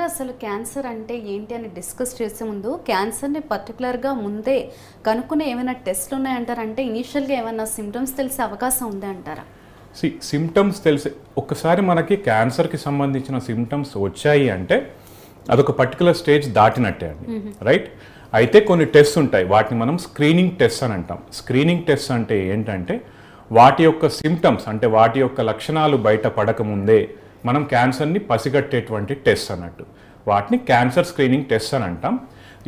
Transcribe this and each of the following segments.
అసలు క్యాన్సర్ అంటే ఏంటి అని డిస్కస్ చేసే ముందు క్యాన్సర్ని పర్టికులర్గా ముందే కనుక్కునే ఏమైనా టెస్ట్లు ఉన్నాయంటారంటే ఇనీషియల్గా ఏమైనా సిమ్టమ్స్ తెలిసే అవకాశం ఉంది అంటారా? సిమ్టమ్స్ తెలిసే ఒక్కసారి మనకి క్యాన్సర్కి సంబంధించిన సిమ్టమ్స్ వచ్చాయి అంటే అదొక పర్టికులర్ స్టేజ్ దాటినట్టే అండి, రైట్? అయితే కొన్ని టెస్ట్ ఉంటాయి, వాటిని మనం స్క్రీనింగ్ టెస్ట్ అని అంటాం. స్క్రీనింగ్ టెస్ట్ అంటే ఏంటంటే వాటి యొక్క సిమ్టమ్స్ అంటే వాటి యొక్క లక్షణాలు బయట పడకముందే మనం క్యాన్సర్ని పసిగట్టేటువంటి టెస్ట్ అన్నట్టు. వాటిని క్యాన్సర్ స్క్రీనింగ్ టెస్ట్ అని అంటాం.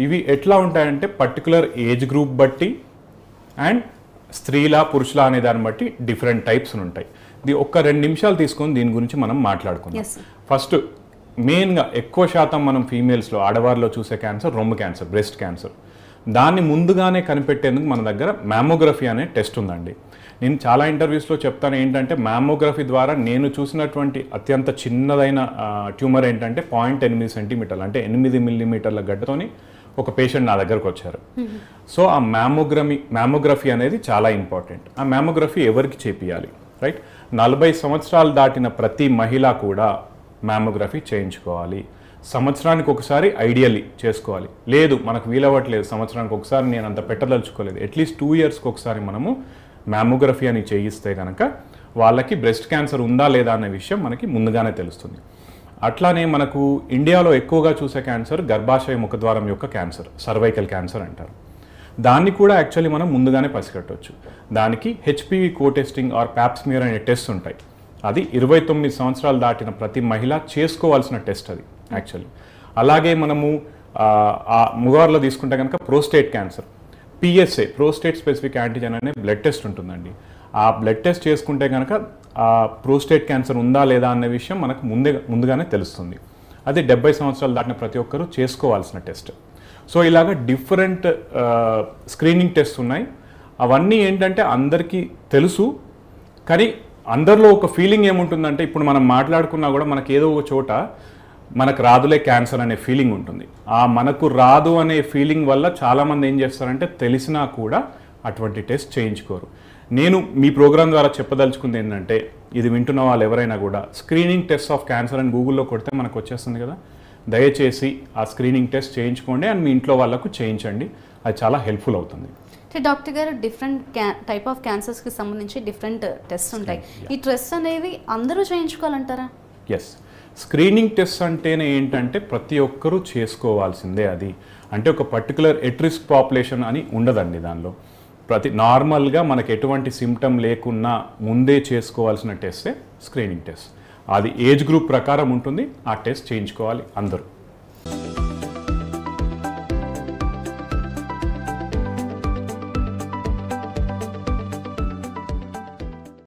ఇవి ఎట్లా ఉంటాయంటే పర్టికులర్ ఏజ్ గ్రూప్ బట్టి అండ్ స్త్రీలా పురుషులా అనే దాన్ని బట్టి డిఫరెంట్ టైప్స్ ఉంటాయి. ఇది ఒక్క 2 నిమిషాలు తీసుకొని దీని గురించి మనం మాట్లాడుకుందాం. ఫస్ట్ మెయిన్గా ఎక్కువ శాతం మనం ఫీమేల్స్లో ఆడవారిలో చూసే క్యాన్సర్ రొమ్ము క్యాన్సర్, బ్రెస్ట్ క్యాన్సర్. దాన్ని ముందుగానే కనిపెట్టేందుకు మన దగ్గర మ్యామోగ్రఫీ అనే టెస్ట్ ఉందండి. నేను చాలా ఇంటర్వ్యూస్లో చెప్తాను ఏంటంటే మ్యామోగ్రఫీ ద్వారా నేను చూసినటువంటి అత్యంత చిన్నదైన ట్యూమర్ ఏంటంటే 0.8 సెంటీమీటర్లు అంటే 8 మిల్లీమీటర్ల గడ్డతోని ఒక పేషెంట్ నా దగ్గరకు వచ్చారు. సో ఆ మ్యామోగ్రఫీ అనేది చాలా ఇంపార్టెంట్. ఆ మ్యామోగ్రఫీ ఎవరికి చేపియాలి, రైట్? 40 సంవత్సరాలు దాటిన ప్రతి మహిళ కూడా మ్యామోగ్రఫీ చేయించుకోవాలి. సంవత్సరానికి ఒకసారి ఐడియల్లీ చేసుకోవాలి. లేదు మనకు వీలవ్వట్లేదు సంవత్సరానికి ఒకసారి, నేను అంత పెట్టదలుచుకోలేదు, అట్లీస్ట్ 2 ఇయర్స్కి ఒకసారి మనము మ్యామోగ్రఫీ అని చేయిస్తే కనుక వాళ్ళకి బ్రెస్ట్ క్యాన్సర్ ఉందా లేదా అనే విషయం మనకి ముందుగానే తెలుస్తుంది. అట్లానే మనకు ఇండియాలో ఎక్కువగా చూసే క్యాన్సర్ గర్భాశయ ముఖద్వారం యొక్క క్యాన్సర్, సర్వైకల్ క్యాన్సర్ అంటారు. దాన్ని కూడా యాక్చువల్లీ మనం ముందుగానే పసిగట్టవచ్చు. దానికి హెచ్పివి కోటెస్టింగ్ ఆర్ ప్యాప్స్మియర్ అనే టెస్ట్ ఉంటాయి. అది 29 సంవత్సరాలు దాటిన ప్రతి మహిళ చేసుకోవాల్సిన టెస్ట్ అది యాక్చువల్లీ. అలాగే మనము మగవారిలో తీసుకుంటే కనుక prostate cancer, PSA prostate specific antigen అనే బ్లడ్ టెస్ట్ ఉంటుందండి. ఆ బ్లడ్ టెస్ట్ చేసుకుంటే కనుక ఆ ప్రోస్టేట్ క్యాన్సర్ ఉందా లేదా అనే విషయం మనకు ముందుగానే తెలుస్తుంది. అది 70 సంవత్సరాలు దాటిన ప్రతి ఒక్కరూ చేసుకోవాల్సిన టెస్ట్. సో ఇలాగ డిఫరెంట్ స్క్రీనింగ్ టెస్ట్ ఉన్నాయి. అవన్నీ ఏంటంటే అందరికీ తెలుసు, కానీ అందరిలో ఒక ఫీలింగ్ ఏముంటుందంటే ఇప్పుడు మనం మాట్లాడుకున్నా కూడా మనకి ఏదో ఒక చోట మనకు రాదులే క్యాన్సర్ అనే ఫీలింగ్ ఉంటుంది. ఆ మనకు రాదు అనే ఫీలింగ్ వల్ల చాలామంది ఏం చేస్తారంటే తెలిసినా కూడా అటువంటి టెస్ట్ చేయించుకోరు. నేను మీ ప్రోగ్రామ్ ద్వారా చెప్పదలుచుకుంది ఏంటంటే ఇది వింటున్న వాళ్ళు ఎవరైనా కూడా స్క్రీనింగ్ టెస్ట్ ఆఫ్ క్యాన్సర్ అని గూగుల్లో కొడితే మనకు వచ్చేస్తుంది కదా, దయచేసి ఆ స్క్రీనింగ్ టెస్ట్ చేయించుకోండి అండ్ మీ ఇంట్లో వాళ్ళకు చేయించండి. అది చాలా హెల్ప్ఫుల్ అవుతుంది. డాక్టర్ గారు, డిఫరెంట్ టైప్ ఆఫ్ క్యాన్సర్స్కి సంబంధించి డిఫరెంట్ టెస్ట్ ఉంటాయి. ఈ టెస్ట్ అనేది అందరూ చేయించుకోవాలంటారా? ఎస్, స్క్రీనింగ్ టెస్ట్ అంటేనే ఏంటంటే ప్రతి ఒక్కరూ చేసుకోవాల్సిందే. అది అంటే ఒక పర్టికులర్ ఎట్ రిస్క్ పాపులేషన్ అని ఉండదండి. దానిలో నార్మల్గా మనకు ఎటువంటి సిమ్టమ్ లేకున్నా ముందే చేసుకోవాల్సిన టెస్టే స్క్రీనింగ్ టెస్ట్. అది ఏజ్ గ్రూప్ ప్రకారం ఉంటుంది. ఆ టెస్ట్ చేయించుకోవాలి అందరూ.